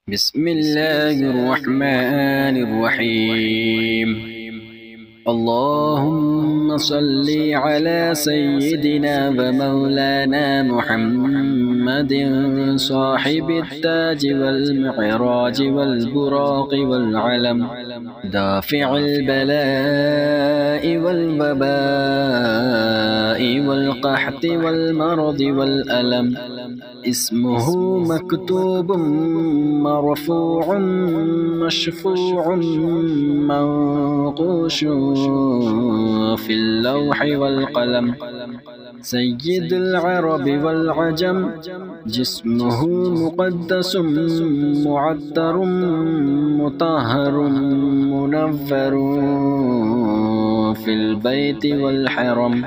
بسم الله الرحمن الرحيم. اللهم صل على سيدنا ومولانا محمد صاحب التاج والمعراج والبراق والعلم، دافع البلاء والوباء والقحط والمرض والألم. اسمه مكتوب مرفوع مشفوع منقوش في اللوح والقلم. سيد العرب والعجم، جسمه مقدس معطر مطهر منور في البيت والحرم.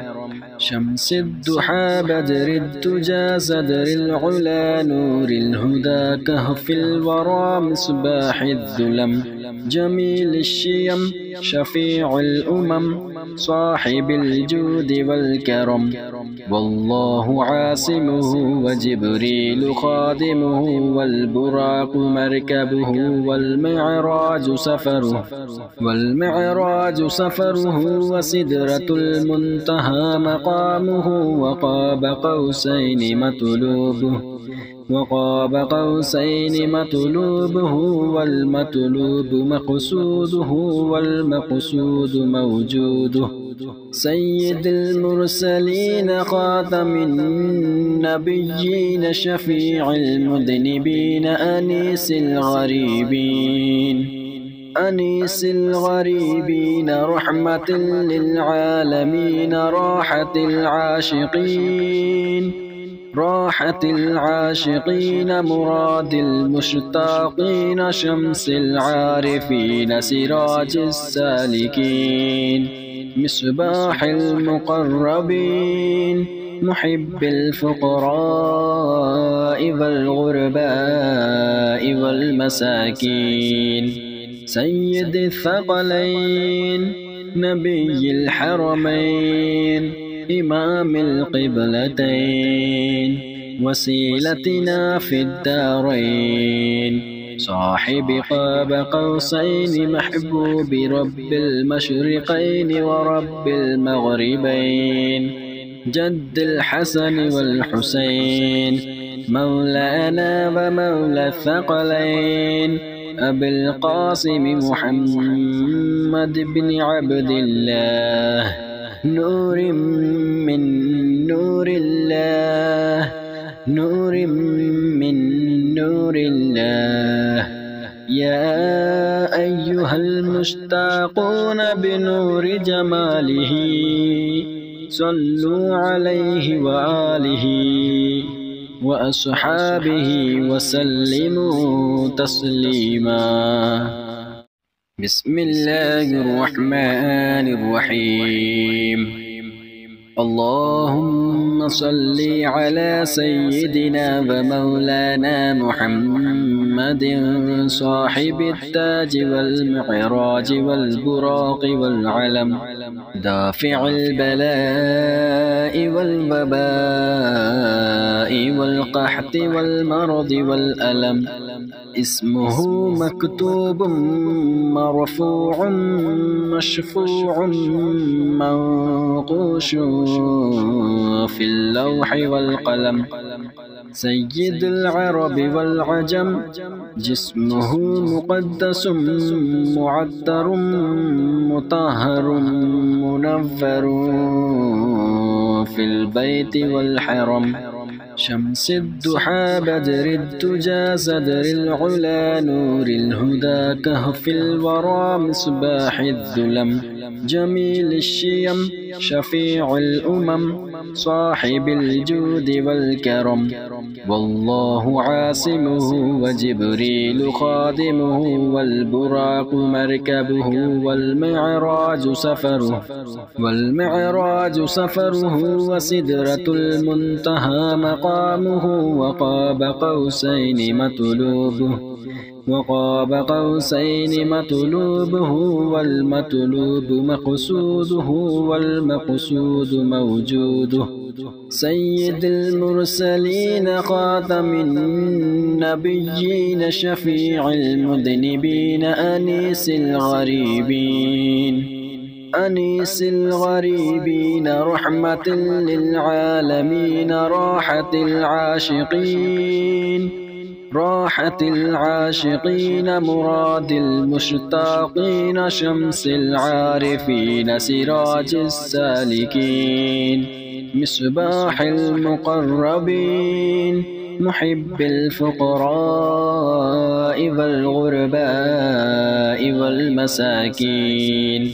شمس الضحى بدر الدجى صدر العلا نور الهدى كهف الورى مصباح الظلم. جميل الشيم شفيع الأمم صاحب الجود والكرم. والله عاصمه وجبريل خادمه والبراق مركبه والمعراج سفره وسدرة المنتهى مقامه. وقاب قوسين مطلوبه والمطلوب مقصوده والمقصود موجوده. سيد المرسلين خاتم النبيين شفيع المذنبين أنيس الغريبين رحمة للعالمين راحة العاشقين مراد المشتاقين. شمس العارفين سراج السالكين مصباح المقربين. محب الفقراء والغرباء والمساكين. سيد الثقلين نبي الحرمين إمام القبلتين وسيلتنا في الدارين. صاحب قاب قوسين محبوب رب المشرقين ورب المغربين. جد الحسن والحسين مولانا ومولى الثقلين. أبي القاسم محمد بن عبد الله نور من نور الله يا أيها المشتاقون بنور جماله صلوا عليه وآله وأصحابه وسلموا تسليما. بسم الله الرحمن الرحيم. اللهم صل على سيدنا ومولانا محمد صاحب التاج والمعراج والبراق والعلم، دافع البلاء والوباء والقحط والمرض والألم. اسمه مكتوب مرفوع مشفوع منقوش في اللوح والقلم. سيد العرب والعجم، جسمه مقدس معطر مطهر منور في البيت والحرم. شمس الضحى بدر الدجى صدر العلا نور الهدى كهف الورى مصباح الظلم. جميل الشيم شفيع الأمم صاحب الجود والكرم. والله عاصمه وجبريل خادمه والبراق مركبه والمعراج سفره وسدرة المنتهى مقامه. وقاب قوسين مطلوبه وقاب قوسين مطلوبه والمطلوب مقصوده والمقصود موجوده. سيد المرسلين خاتم النبيين شفيع المذنبين أنيس الغريبين أنيس الغريبين رحمة للعالمين راحة العاشقين راحة العاشقين مراد المشتاقين شمس العارفين سراج السالكين مصباح المقربين محب الفقراء والغرباء والمساكين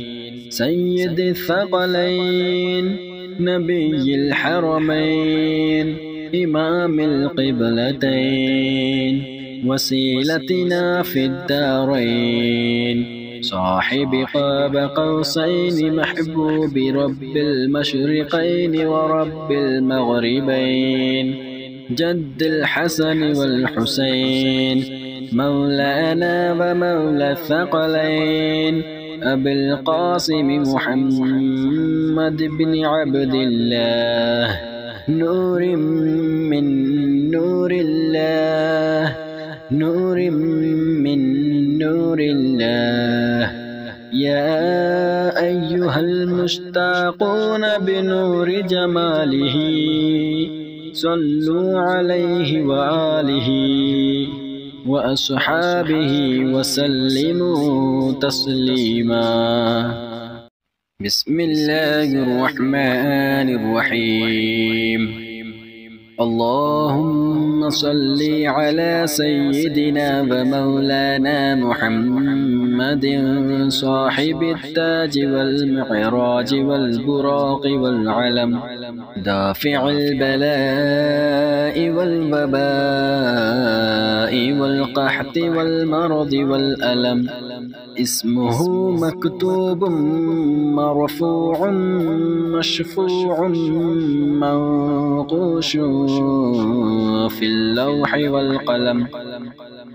سيد الثقلين نبي الحرمين إمام القبلتين وسيلتنا في الدارين صاحب قاب قوسين محبوب رب المشرقين ورب المغربين جد الحسن والحسين مولانا ومولى الثقلين أبي القاسم محمد بن عبد الله نور من نور الله نور من نور الله. يا أيها المشتاقون بنور جماله صلوا عليه وآله وأصحابه وسلموا تسليما. بسم الله الرحمن الرحيم. اللهم صل على سيدنا ومولانا محمد صاحب التاج والمعراج والبراق والعلم دافع البلاء والوباء والقحط والمرض والألم. اسمه مكتوب مرفوع مشفوع منقوش في اللوح والقلم.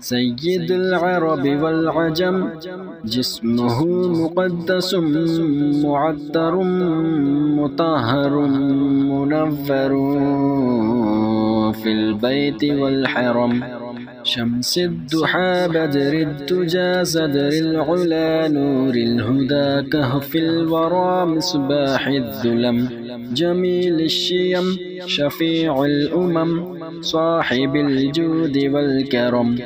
سيد العرب والعجم جسمه مقدس معطر مطهر منور في البيت والحرم. شمس الضحى بدر الدجى صدر العلا نور الهدى كهف الورى مصباح الظلم. جميل الشيم شفيع الأمم صاحب الجود والكرم.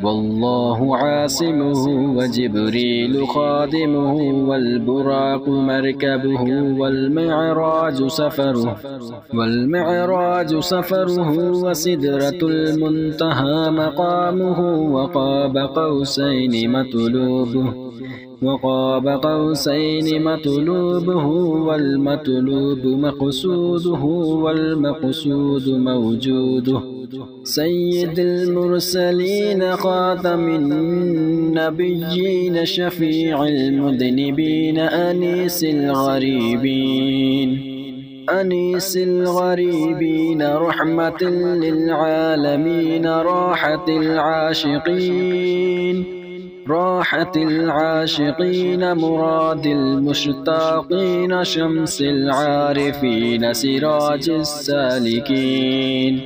والله عاصمه وجبريل خادمه والبراق مركبه والمعراج سفره وسدرة المنتهى مقامه. وقاب قوسين مطلوبه والمطلوب مقصوده والمقصود موجوده. سيد المرسلين خاتم النبيين شفيع المذنبين أنيس الغريبين رحمة للعالمين راحة العاشقين مراد المشتاقين شمس العارفين سراج السالكين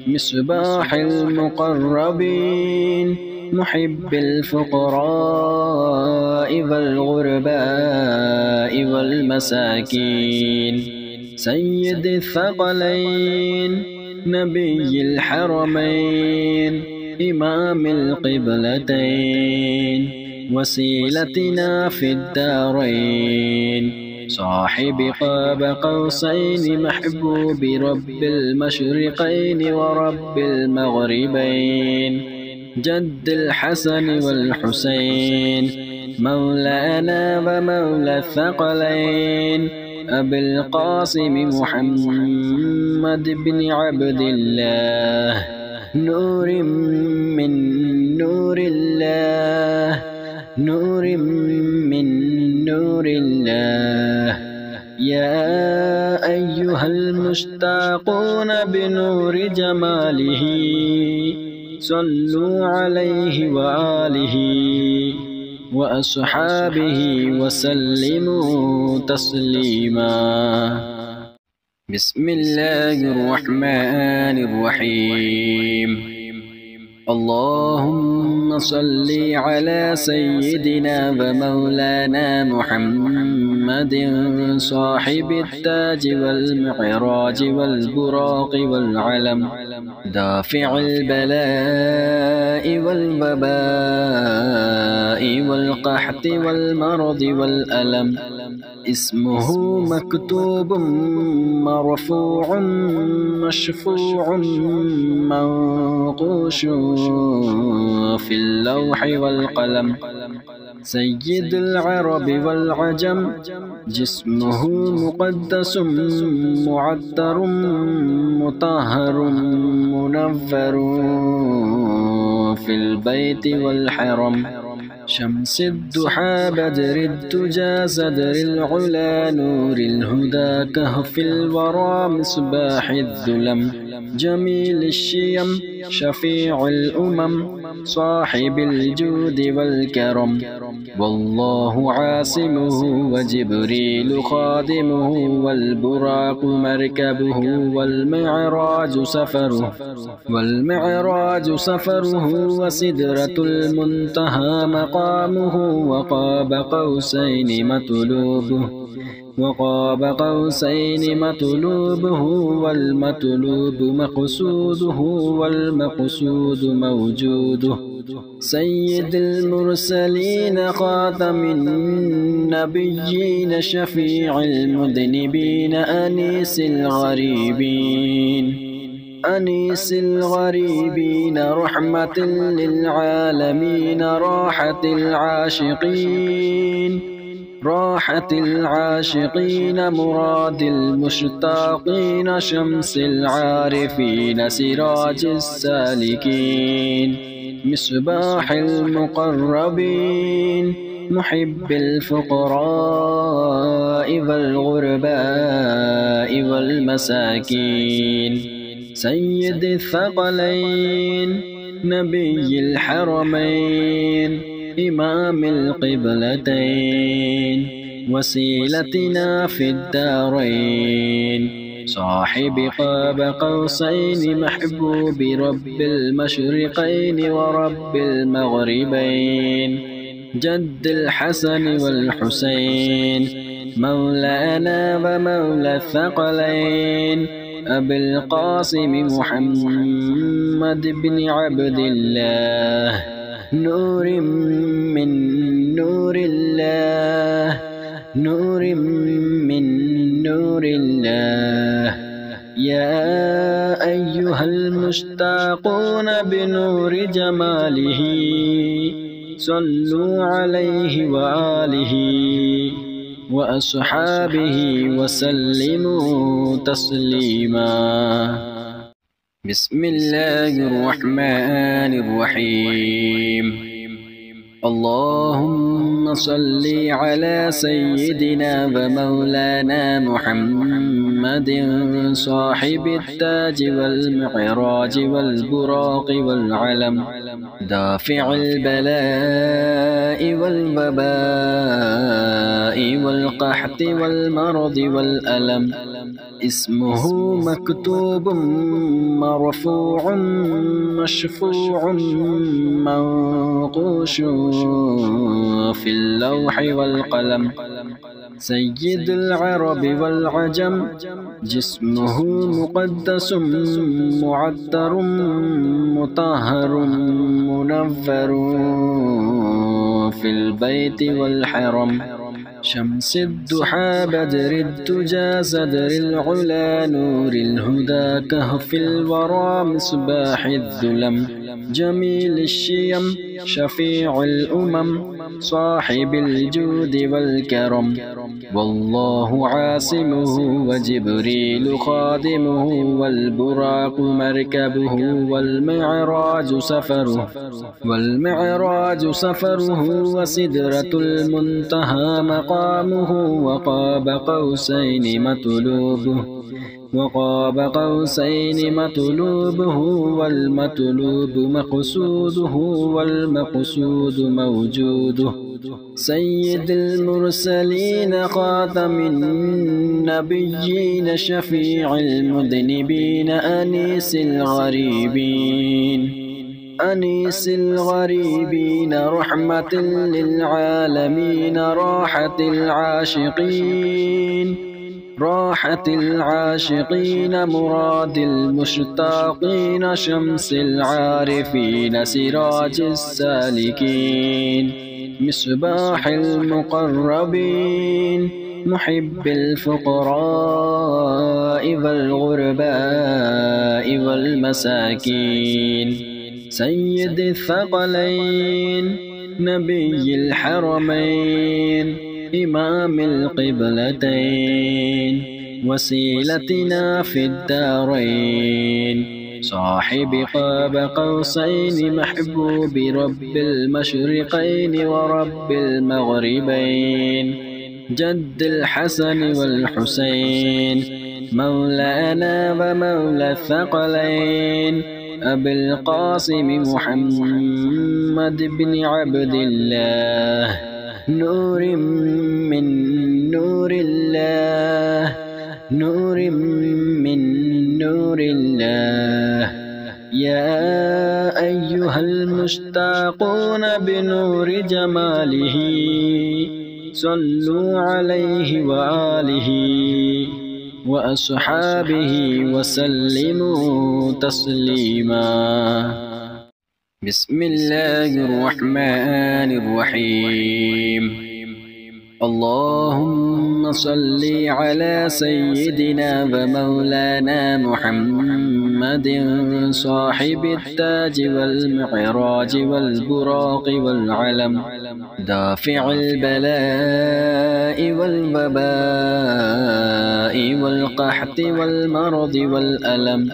مصباح المقربين محب الفقراء والغرباء والمساكين سيد الثقلين نبي الحرمين إمام القبلتين وسيلتنا في الدارين صاحب قاب قوسين محبوب رب المشرقين ورب المغربين جد الحسن والحسين مولانا ومولى الثقلين أبي القاسم محمد بن عبد الله نور من نور الله نور من نور الله. يا أيها المشتاقون بنور جماله صلوا عليه وآله وأصحابه وسلموا تسليما. بسم الله الرحمن الرحيم. اللهم صل على سيدنا ومولانا محمد صاحب التاج والمعراج والبراق والعلم، دافع البلاء والوباء والقحط والمرض والألم، اسمه مكتوب مرفوع مشفوع منقوش في اللوح والقلم، سيد العرب والعجم، جسمه مقدس معطر مطهر منفر في البيت والحرم، شمس الضحى بدر الدجى صدر العلا نور الهدى كهف الورى مصباح الظلم، جميل الشيم شفيع الأمم صاحب الجود والكرم، والله عاصمه وجبريل خادمه والبراق مركبه والمعراج سفره وسدرة المنتهى مقامه، وقاب قوسين مطلوبه والمطلوب مقصوده والمقصود موجوده، سيد المرسلين خاتم النبيين شفيع المذنبين أنيس الغريبين رحمة للعالمين، راحة العاشقين مراد المشتاقين، شمس العارفين سراج السالكين، مصباح المقربين محب الفقراء والغرباء والمساكين، سيد الثقلين نبي الحرمين إمام القبلتين، وسيلتنا في الدارين، صاحب قاب قوسين محبوب رب المشرقين ورب المغربين، جد الحسن والحسين مولانا ومولى الثقلين، أبي القاسم محمد بن عبد الله، نور من نور الله، نور من نور الله، يا أيها المشتاقون بنور جماله، صلوا عليه وآله وأصحابه وسلموا تسليما. بسم الله الرحمن الرحيم. اللهم صل على سيدنا ومولانا محمد صاحب التاج والمعراج والبراق والعلم، دافع البلاء والوباء والقحط والمرض والألم، اسمه مكتوب مرفوع مشفوع منقوش في اللوح والقلم، سيد العرب والعجم، جسمه مقدس معطر مطهر منفر في البيت والحرم، شمس الضحى بدر الدجى صدر العلا نور الهدى كهف الورى مصباح الظلم، جميل الشيم شفيع الأمم صاحب الجود والكرم، والله عاصمه وجبريل خادمه والبراق مركبه والمعراج سفره وسدرة المنتهى مقامه، وقاب قوسين وقاب قوسين مطلوبه والمطلوب مقصوده والمقصود موجوده. سيد المرسلين خاتم النبيين شفيع المذنبين أنيس الغريبين أنيس الغريبين رحمة للعالمين راحة العاشقين راحة العاشقين مراد المشتاقين شمس العارفين سراج السالكين مصباح المقربين محب الفقراء والغرباء والمساكين سيد الثقلين نبي الحرمين إمام القبلتين وسيلتنا في الدارين صاحب قاب قوسين محبوب رب المشرقين ورب المغربين جد الحسن والحسين مولانا ومولى الثقلين أبي القاسم محمد بن عبد الله نور من نور الله نور من نور الله يا أيها المشتاقون بنور جماله صلوا عليه وآله وأصحابه وسلموا تسليما. بسم الله الرحمن الرحيم. اللهم صل على سيدنا ومولانا محمد صاحب التاج والمعراج والبراق والعلم دافع البلاء والوباء والقحط والمرض والألم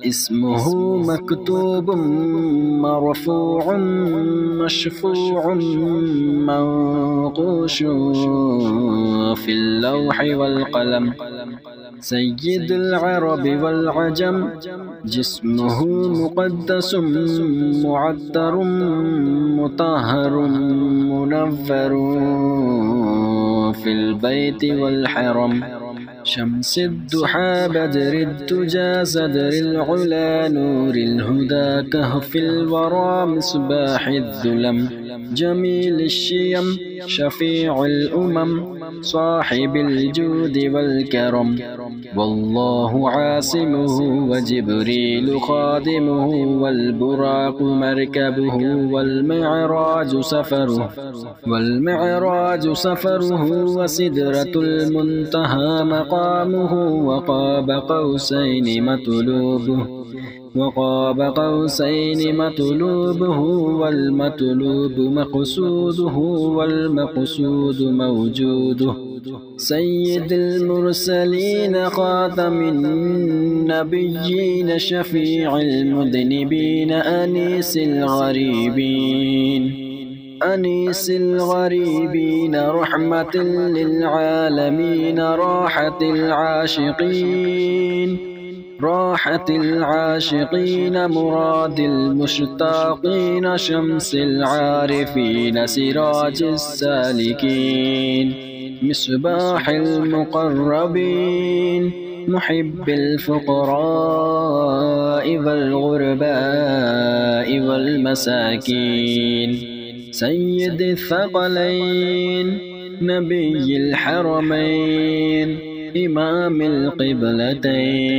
اسمه مكتوب مرفوع مشفوع منقوش في اللوح والقلم سيد العرب والعجم جسمه مقدس معطر مطهر منور في البيت والحرم شمس الضحى بدر الدجى صدر العلا نور الهدى كهف الورى مصباح الظلم جميل الشيم شفيع الأمم صاحب الجود والكرم والله عاصمه وجبريل خادمه والبراق مركبه والمعراج سفره وسدرة المنتهى مقامه وقاب قوسين مطلوبه والمطلوب مقصوده والمقصود موجوده. سيد المرسلين خاتم النبيين شفيع المذنبين أنيس الغريبين رحمة للعالمين راحة العاشقين مراد المشتاقين شمس العارفين سراج السالكين مصباح المقربين محب الفقراء والغرباء والمساكين سيد الثقلين نبي الحرمين إمام القبلتين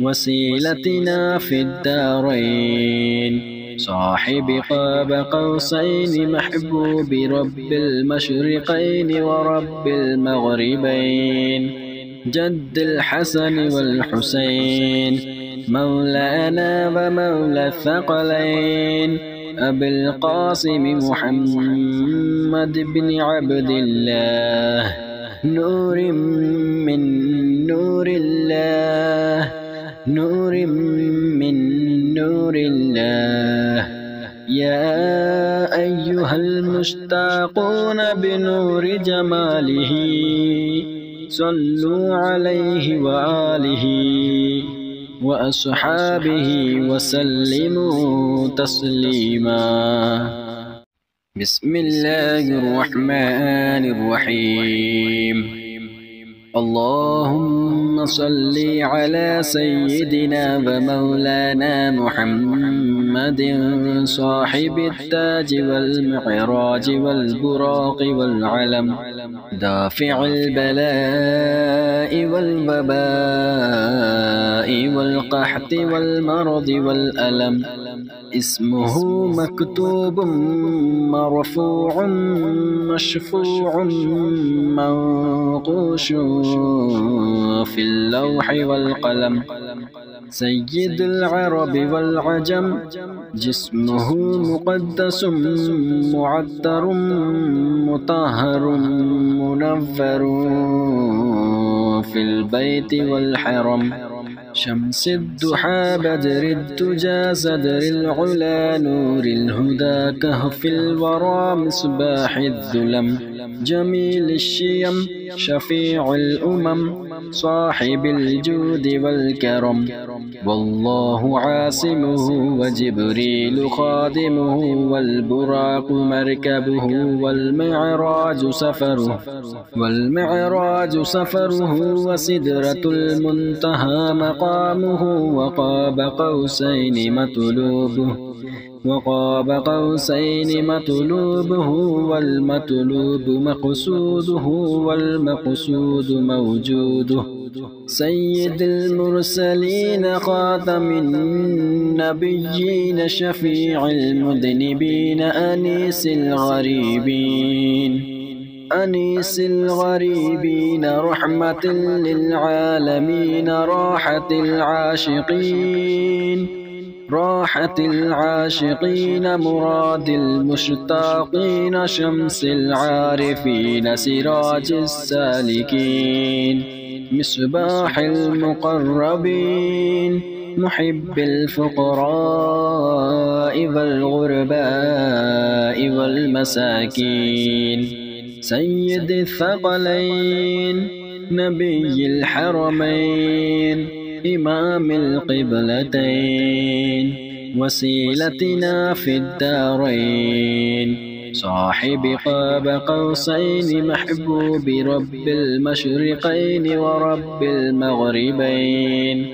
وسيلتنا في الدارين صاحب قاب قوسين محبوب رب المشرقين ورب المغربين جد الحسن والحسين مولانا ومولى الثقلين أبي القاسم محمد بن عبد الله نور من نور الله نور من نور الله يا أيها المشتاقون بنور جماله صلوا عليه وآله وأصحابه وسلموا تسليما. بسم الله الرحمن الرحيم. اللهم صل على سيدنا ومولانا محمد صاحب التاج والمعراج والبراق والعلم، دافع البلاء والوباء والقحط والمرض والألم، اسمه مكتوب مرفوع مشفوع منقوش في اللوح والقلم، سيد العرب والعجم، جسمه مقدس معطر مطهر منور في البيت والحرم، شمس الضحى بدر الدجى صدر العلا نور الهدى كهف الورى مصباح الظلم، جميل الشيم شفيع الأمم صاحب الجود والكرم، والله عاصمه وجبريل خادمه والبراق مركبه والمعراج سفره وسدرة المنتهى مقامه، وقاب قوسين مطلوبه والمطلوب مقصوده والمقصود موجوده، سيد المرسلين خاتم النبيين شفيع المذنبين أنيس الغريبين رحمة للعالمين، راحة العاشقين مراد المشتاقين، شمس العارفين سراج السالكين، مصباح المقربين محب الفقراء والغرباء والمساكين، سيد الثقلين نبي الحرمين إمام القبلتين، وسيلتنا في الدارين، صاحب قاب قوسين محبوب رب المشرقين ورب المغربين،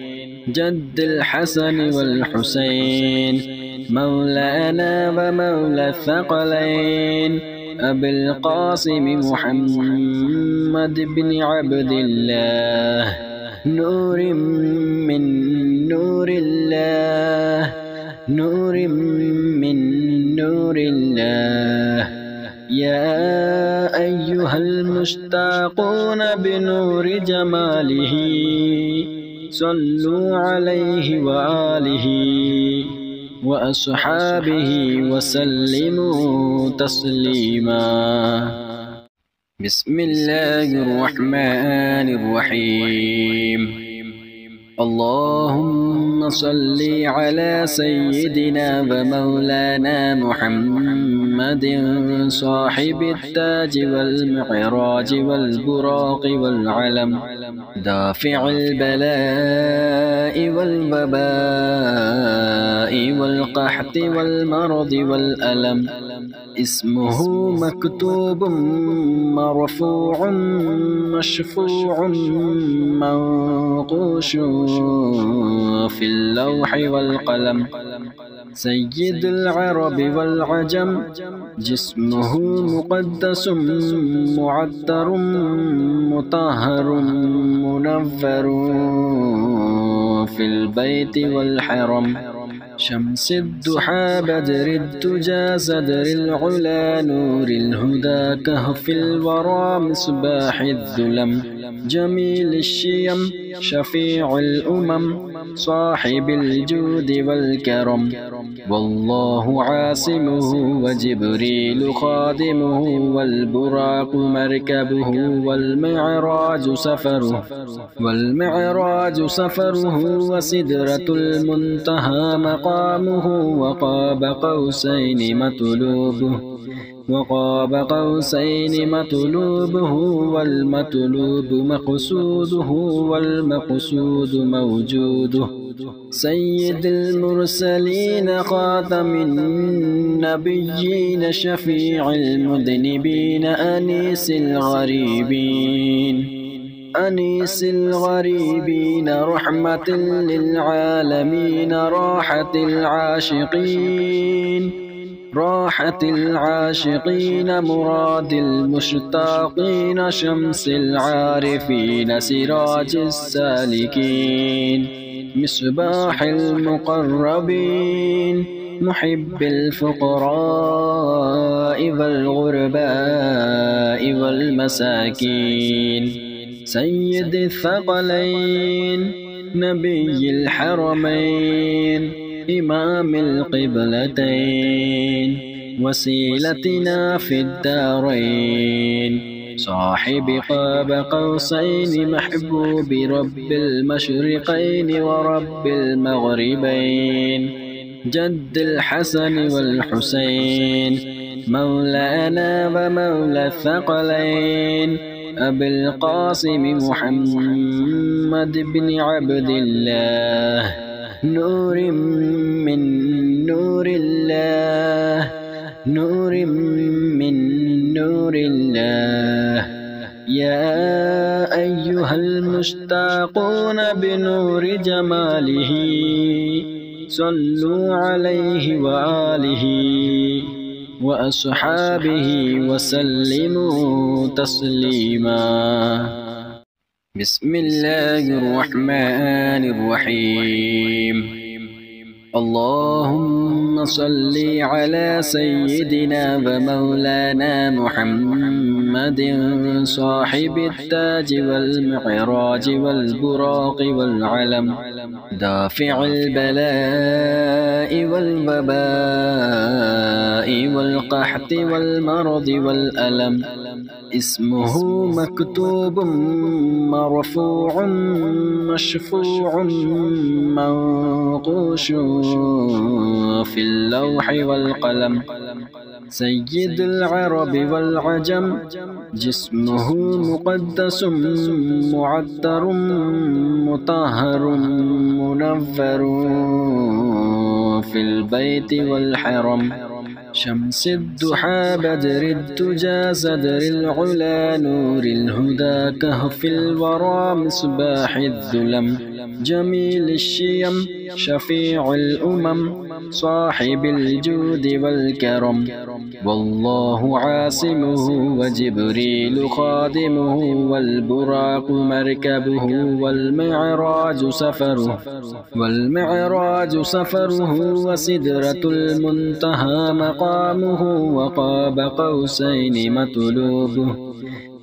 جد الحسن والحسين مولانا ومولى الثقلين، أبي القاسم محمد بن عبد الله، نور من نور الله، نور من نور الله، يا أيها المشتاقون بنور جماله، صلوا عليه وآله وأصحابه وسلموا تسليما. بسم الله الرحمن الرحيم. اللهم صل على سيدنا ومولانا محمد صاحب التاج والمعراج والبراق والعلم، دافع البلاء والوباء والقحط والمرض والألم، اسمه مكتوب مرفوع مشفوع منقوش في اللوح والقلم، سيد العرب والعجم، جسمه مقدس معطر مطهر منور في البيت والحرم، شمس الضحى بدر الدجى صدر العلا نور الهدى كهف الورى مصباح الظلم، جميل الشيم شفيع الأمم صاحب الجود والكرم، والله عاصمه وجبريل خادمه والبراق مركبه والمعراج سفره وسدرة المنتهى مقامه، وقاب قوسين وقاب قوسين مطلوبه والمطلوب مقصوده والمقصود موجوده. سيد المرسلين خاتم النبيين شفيع المذنبين أنيس الغريبين أنيس الغريبين رحمة للعالمين راحة العاشقين راحة العاشقين مراد المشتاقين شمس العارفين سراج السالكين مصباح المقربين محب الفقراء والغرباء والمساكين سيد الثقلين نبي الحرمين إمام القبلتين وسيلتنا في الدارين صاحب قاب قوسين محبوب رب المشرقين ورب المغربين جد الحسن والحسين مولانا ومولى الثقلين أبي القاسم محمد بن عبد الله نور من نور الله نور من نور الله يا أيها المشتاقون بنور جماله صلوا عليه وآله وأصحابه وسلموا تسليما. بسم الله الرحمن الرحيم. اللهم صل على سيدنا ومولانا محمد صاحب التاج والمعراج والبراق والعلم دافع البلاء والوباء والقحط والمرض والألم اسمه مكتوب مرفوع مشفوع منقوش في اللوح والقلم سيد العرب والعجم جسمه مقدس معطر مطهر منور في البيت والحرم شمس الضحى بدر الدجى صدر العلا نور الهدى كهف الورى مصباح الظلم جميل الشيم شفيع الأمم صاحب الجود والكرم والله عاصمه وجبريل خادمه والبراق مركبه والمعراج سفره وسدرة المنتهى مقامه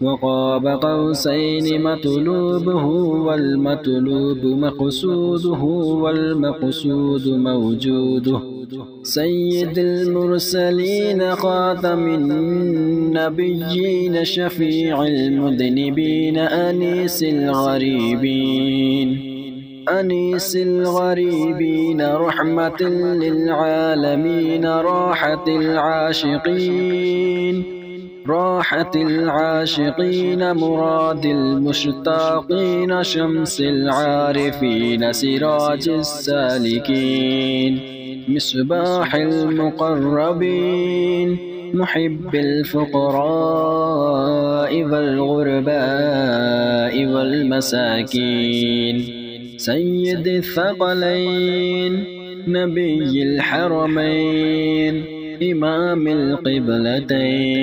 وقاب قوسين مطلوبه والمطلوب مقصوده والمقصود موجوده. سيد المرسلين خاتم النبيين شفيع المذنبين أنيس الغريبين رحمة للعالمين راحة العاشقين مراد المشتاقين شمس العارفين سراج السالكين مصباح المقربين محب الفقراء والغرباء والمساكين سيد الثقلين نبي الحرمين إمام القبلتين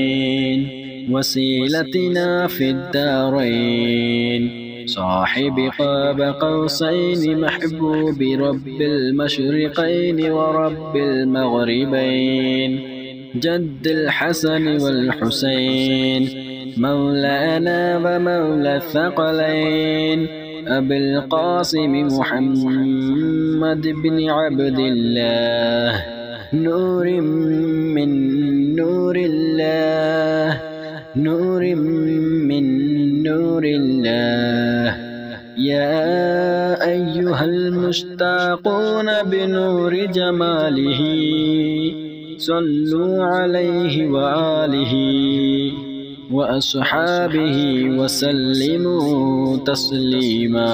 وسيلتنا في الدارين صاحب قاب قوسين محبوب رب المشرقين ورب المغربين جد الحسن والحسين مولانا ومولى الثقلين أبي القاسم محمد بن عبد الله نور من نور الله نور من نور الله يا أيها المشتاقون بنور جماله صلوا عليه وآله وأصحابه وسلموا تسليما.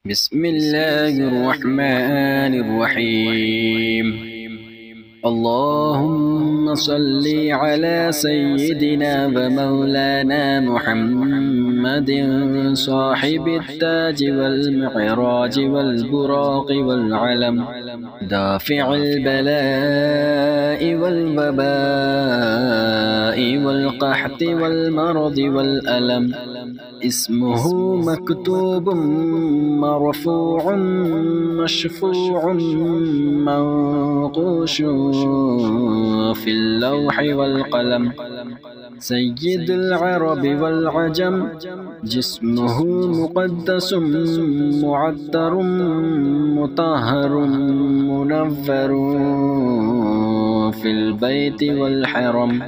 بسم الله الرحمن الرحيم. اللهم صل على سيدنا ومولانا محمد صاحب التاج والمعراج والبراق والعلم، دافع البلاء والوباء والقحط والمرض والألم، اسمه مكتوب مرفوع مشفوع منقوش في اللوح والقلم، سيد العرب والعجم، جسمه مقدس معطر مطهر منفر في البيت والحرم،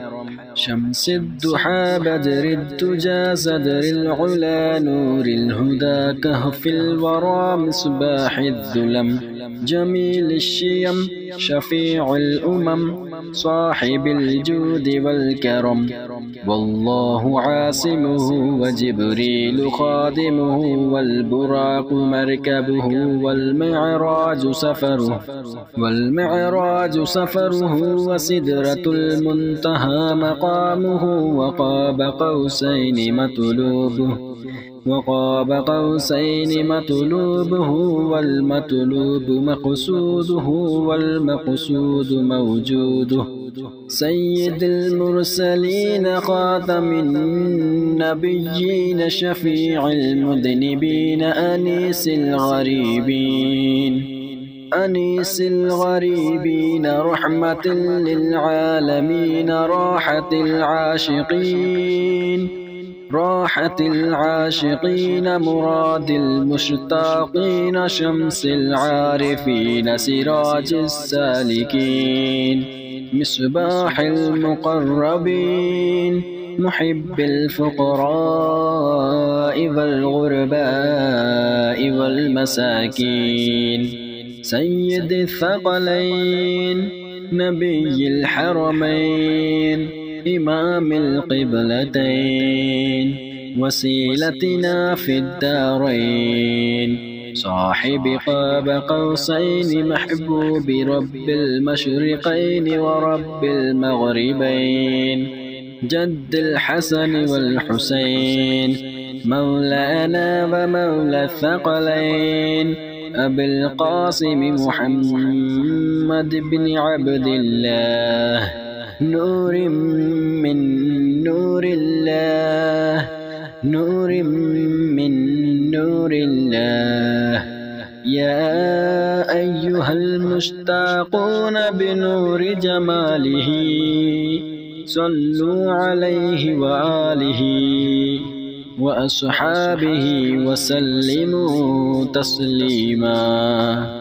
شمس الضحى بدر الدجى صدر العلا نور الهدى كهف الورى مصباح الظلم، جميل الشيم شفيع الأمم صاحب الجود والكرم، والله عاصمه وجبريل خادمه والبراق مركبه والمعراج سفره وسدرة المنتهى مقامه، وقاب قوسين مطلوبه والمطلوب مقصوده والمقصود موجوده، سيد المرسلين خاتم النبيين شفيع المذنبين أنيس الغريبين رحمة للعالمين راحة العاشقين مراد المشتاقين، شمس العارفين سراج السالكين، مصباح المقربين محب الفقراء والغرباء والمساكين، سيد الثقلين نبي الحرمين إمام القبلتين، وسيلتنا في الدارين، صاحب قاب قوسين محبوب رب المشرقين ورب المغربين، جد الحسن والحسين مولانا ومولى الثقلين، أبي القاسم محمد بن عبد الله، نور من نور الله، نور من نور الله، يا أيها المشتاقون بنور جماله، صلوا عليه وآله وأصحابه وسلموا تسليما.